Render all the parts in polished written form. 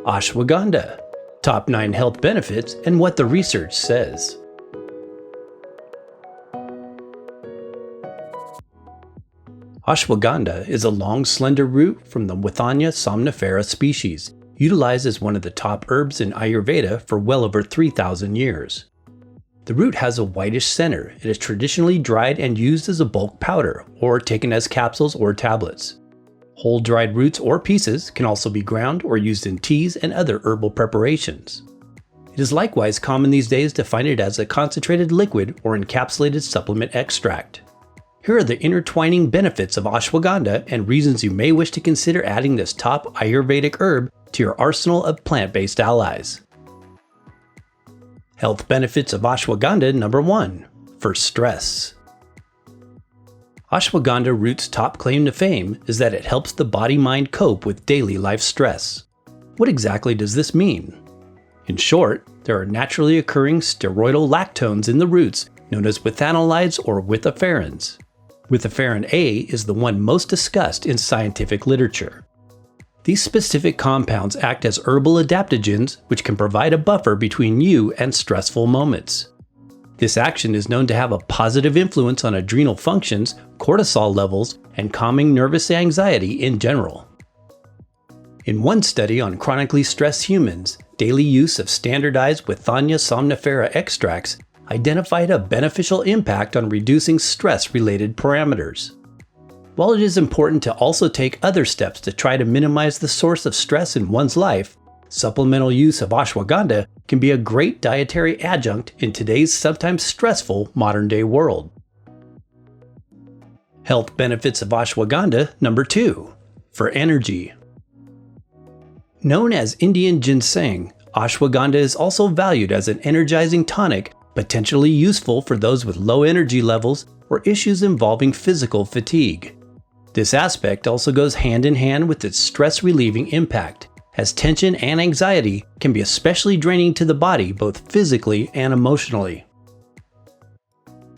Ashwagandha. Top 9 health benefits and what the research says. Ashwagandha is a long, slender root from the Withania somnifera species, utilized as one of the top herbs in Ayurveda for well over 3,000 years. The root has a whitish center. It is traditionally dried and used as a bulk powder, or taken as capsules or tablets. Whole dried roots or pieces can also be ground or used in teas and other herbal preparations. It is likewise common these days to find it as a concentrated liquid or encapsulated supplement extract. Here are the intertwining benefits of ashwagandha and reasons you may wish to consider adding this top Ayurvedic herb to your arsenal of plant-based allies. Health benefits of ashwagandha number 1. For stress. Ashwagandha root's top claim to fame is that it helps the body-mind cope with daily life stress. What exactly does this mean? In short, there are naturally occurring steroidal lactones in the roots known as withanolides or withaferins. Withaferin A is the one most discussed in scientific literature. These specific compounds act as herbal adaptogens which can provide a buffer between you and stressful moments. This action is known to have a positive influence on adrenal functions, cortisol levels, and calming nervous anxiety in general. In one study on chronically stressed humans, daily use of standardized Withania somnifera extracts identified a beneficial impact on reducing stress-related parameters. While it is important to also take other steps to try to minimize the source of stress in one's life, supplemental use of ashwagandha can be a great dietary adjunct in today's sometimes stressful modern-day world. Health benefits of ashwagandha number 2. For energy. Known as Indian ginseng, ashwagandha is also valued as an energizing tonic, potentially useful for those with low energy levels or issues involving physical fatigue. This aspect also goes hand in hand with its stress-relieving impact, as tension and anxiety can be especially draining to the body both physically and emotionally.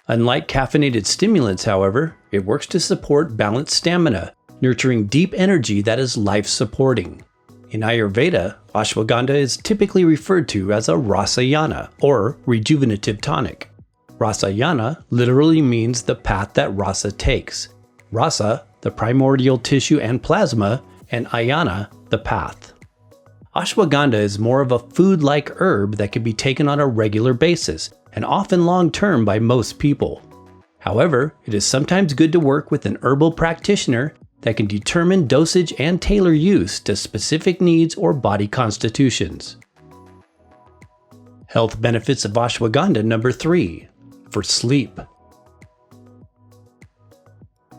Unlike caffeinated stimulants, however, it works to support balanced stamina, nurturing deep energy that is life-supporting. In Ayurveda, ashwagandha is typically referred to as a rasayana, or rejuvenative tonic. Rasayana literally means the path that rasa takes. Rasa, the primordial tissue and plasma, and ayana, the path. Ashwagandha is more of a food-like herb that can be taken on a regular basis, and often long-term by most people. However, it is sometimes good to work with an herbal practitioner that can determine dosage and tailor use to specific needs or body constitutions. Health benefits of ashwagandha number 3. For sleep.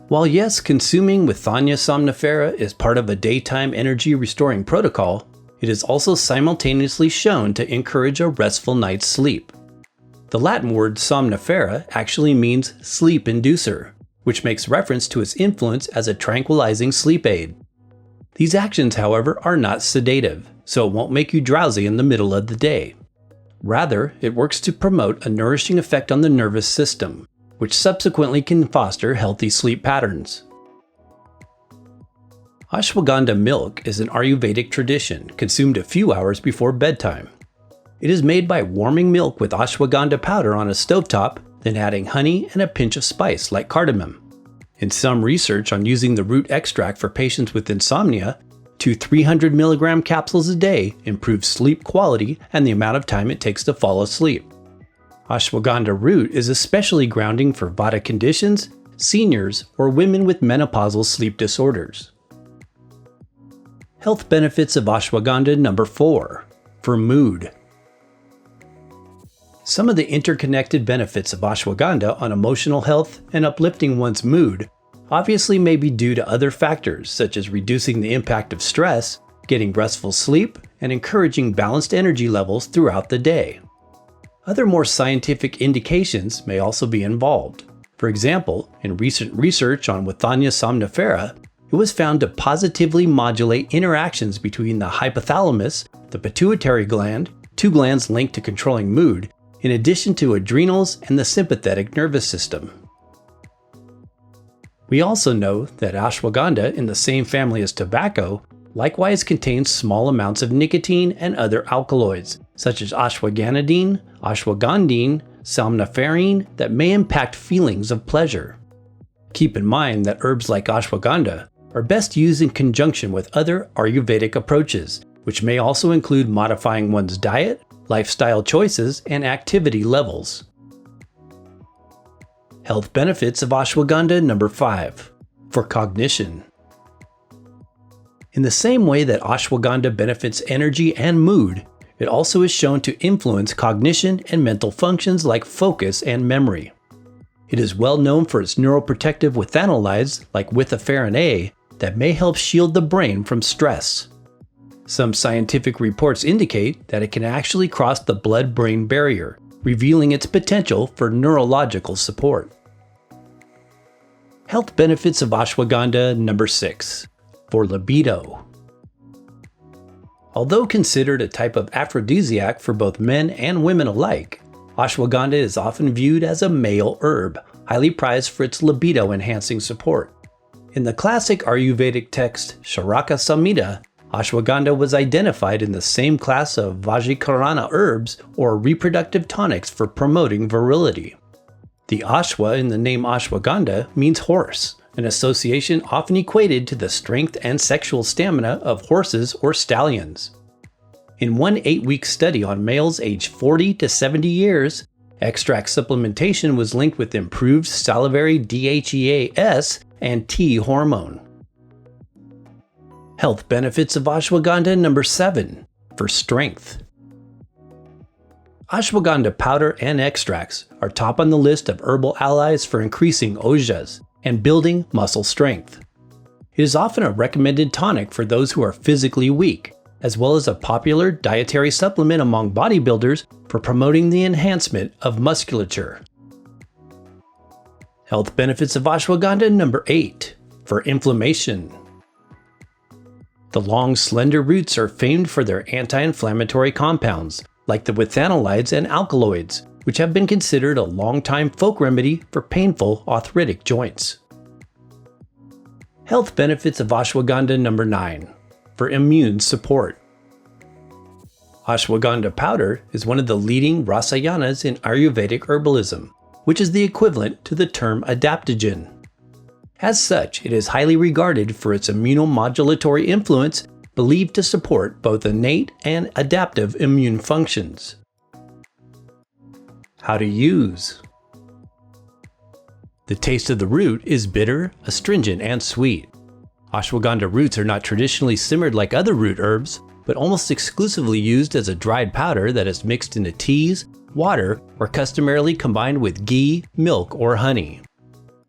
While yes, consuming Withania somnifera is part of a daytime energy restoring protocol, it is also simultaneously shown to encourage a restful night's sleep. The Latin word somnifera actually means sleep inducer, which makes reference to its influence as a tranquilizing sleep aid. These actions, however, are not sedative, so it won't make you drowsy in the middle of the day. Rather, it works to promote a nourishing effect on the nervous system, which subsequently can foster healthy sleep patterns. Ashwagandha milk is an Ayurvedic tradition consumed a few hours before bedtime. It is made by warming milk with ashwagandha powder on a stovetop, then adding honey and a pinch of spice like cardamom. In some research on using the root extract for patients with insomnia, 2 300 milligram capsules a day improves sleep quality and the amount of time it takes to fall asleep. Ashwagandha root is especially grounding for Vata conditions, seniors, or women with menopausal sleep disorders. Health benefits of ashwagandha number 4. For mood. Some of the interconnected benefits of ashwagandha on emotional health and uplifting one's mood obviously may be due to other factors such as reducing the impact of stress, getting restful sleep, and encouraging balanced energy levels throughout the day. Other more scientific indications may also be involved. For example, in recent research on Withania somnifera, it was found to positively modulate interactions between the hypothalamus, the pituitary gland, 2 glands linked to controlling mood, in addition to adrenals and the sympathetic nervous system. We also know that ashwagandha, in the same family as tobacco, likewise contains small amounts of nicotine and other alkaloids, such as ashwagandhine, ashwagandhine, somniferine, that may impact feelings of pleasure. Keep in mind that herbs like ashwagandha are best used in conjunction with other Ayurvedic approaches, which may also include modifying one's diet, lifestyle choices, and activity levels. Health benefits of ashwagandha number 5. For cognition. In the same way that ashwagandha benefits energy and mood, it also is shown to influence cognition and mental functions like focus and memory. It is well known for its neuroprotective withanolides like withaferin A that may help shield the brain from stress. Some scientific reports indicate that it can actually cross the blood-brain barrier, revealing its potential for neurological support. Health benefits of ashwagandha number 6. For libido. Although considered a type of aphrodisiac for both men and women alike, ashwagandha is often viewed as a male herb, highly prized for its libido-enhancing support. In the classic Ayurvedic text Charaka Samhita, ashwagandha was identified in the same class of Vajrakarana herbs or reproductive tonics for promoting virility. The ashwa in the name ashwagandha means horse, an association often equated to the strength and sexual stamina of horses or stallions. In one 8-week study on males aged 40 to 70 years, extract supplementation was linked with improved salivary DHEAS and T hormone. Health benefits of ashwagandha number 7. For strength. Ashwagandha powder and extracts are top on the list of herbal allies for increasing ojas and building muscle strength. It is often a recommended tonic for those who are physically weak, as well as a popular dietary supplement among bodybuilders for promoting the enhancement of musculature. Health benefits of ashwagandha number 8. For inflammation. The long, slender roots are famed for their anti-inflammatory compounds, like the withanolides and alkaloids, which have been considered a long-time folk remedy for painful arthritic joints. Health benefits of ashwagandha number 9. For immune support. Ashwagandha powder is one of the leading rasayanas in Ayurvedic herbalism, which is the equivalent to the term adaptogen. As such, it is highly regarded for its immunomodulatory influence, believed to support both innate and adaptive immune functions. How to use. The taste of the root is bitter, astringent, and sweet. Ashwagandha roots are not traditionally simmered like other root herbs, but almost exclusively used as a dried powder that is mixed into teas, water, or customarily combined with ghee, milk, or honey.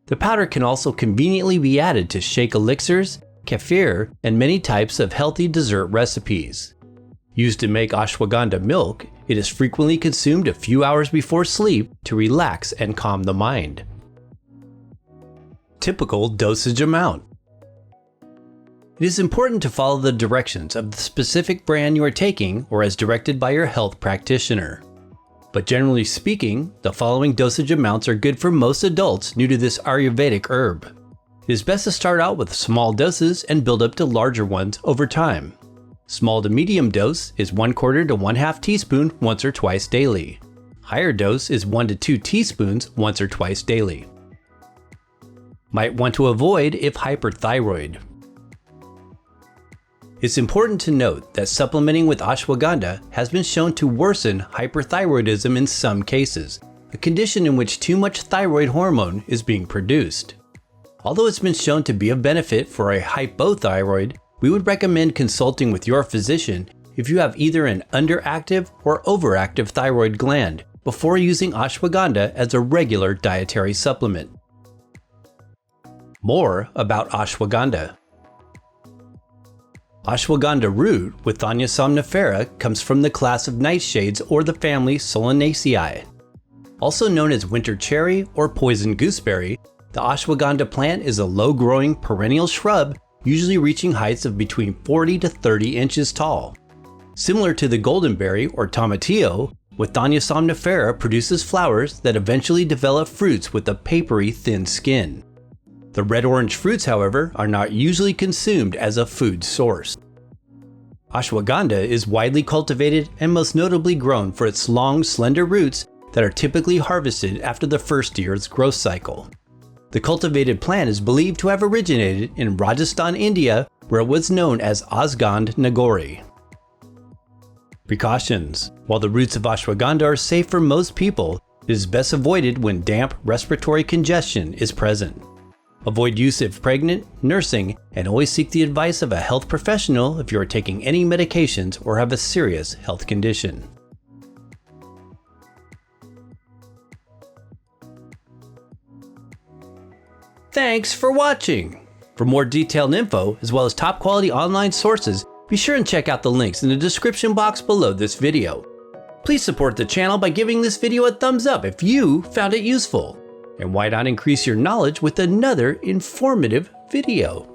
The powder can also conveniently be added to shake elixirs, kefir, and many types of healthy dessert recipes. Used to make ashwagandha milk, it is frequently consumed a few hours before sleep to relax and calm the mind. Typical dosage amount. It is important to follow the directions of the specific brand you are taking or as directed by your health practitioner. But generally speaking, the following dosage amounts are good for most adults new to this Ayurvedic herb. It is best to start out with small doses and build up to larger ones over time. Small to medium dose is 1/4 to 1/2 teaspoon once or twice daily. Higher dose is 1 to 2 teaspoons once or twice daily. Might want to avoid if hyperthyroid. It's important to note that supplementing with ashwagandha has been shown to worsen hyperthyroidism in some cases, a condition in which too much thyroid hormone is being produced. Although it's been shown to be of benefit for a hypothyroid, we would recommend consulting with your physician if you have either an underactive or overactive thyroid gland before using ashwagandha as a regular dietary supplement. More about ashwagandha. Ashwagandha root, Withania somnifera, comes from the class of nightshades or the family Solanaceae. Also known as winter cherry or poison gooseberry, the ashwagandha plant is a low-growing perennial shrub, usually reaching heights of between 40 to 30 inches tall. Similar to the goldenberry or tomatillo, Withania somnifera produces flowers that eventually develop fruits with a papery thin skin. The red-orange fruits, however, are not usually consumed as a food source. Ashwagandha is widely cultivated and most notably grown for its long, slender roots that are typically harvested after the first year's growth cycle. The cultivated plant is believed to have originated in Rajasthan, India, where it was known as Ashwagandha nagori. Precautions. While the roots of ashwagandha are safe for most people, it is best avoided when damp respiratory congestion is present. Avoid use if pregnant, nursing, and always seek the advice of a health professional if you are taking any medications or have a serious health condition. Thanks for watching! For more detailed info, as well as top quality online sources, be sure and check out the links in the description box below this video. Please support the channel by giving this video a thumbs up if you found it useful. And why not increase your knowledge with another informative video?